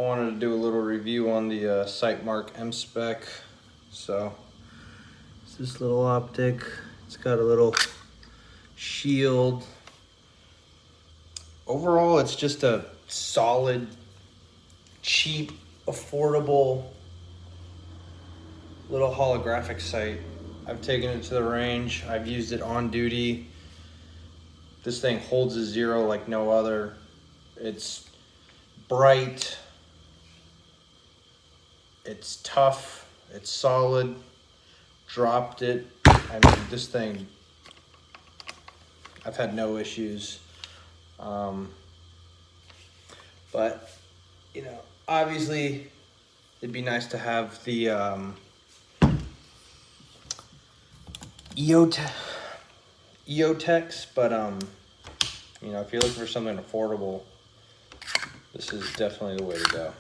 I wanted to do a little review on the Sightmark M-Spec. So it's this little optic. It's got a little shield. Overall, it's just a solid, cheap, affordable little holographic sight. I've taken it to the range. I've used it on duty. This thing holds a zero like no other. It's bright. It's tough. It's solid. Dropped it. I mean, this thing, I've had no issues. But, you know, obviously it'd be nice to have the EOTechs, but you know, if you're looking for something affordable, this is definitely the way to go.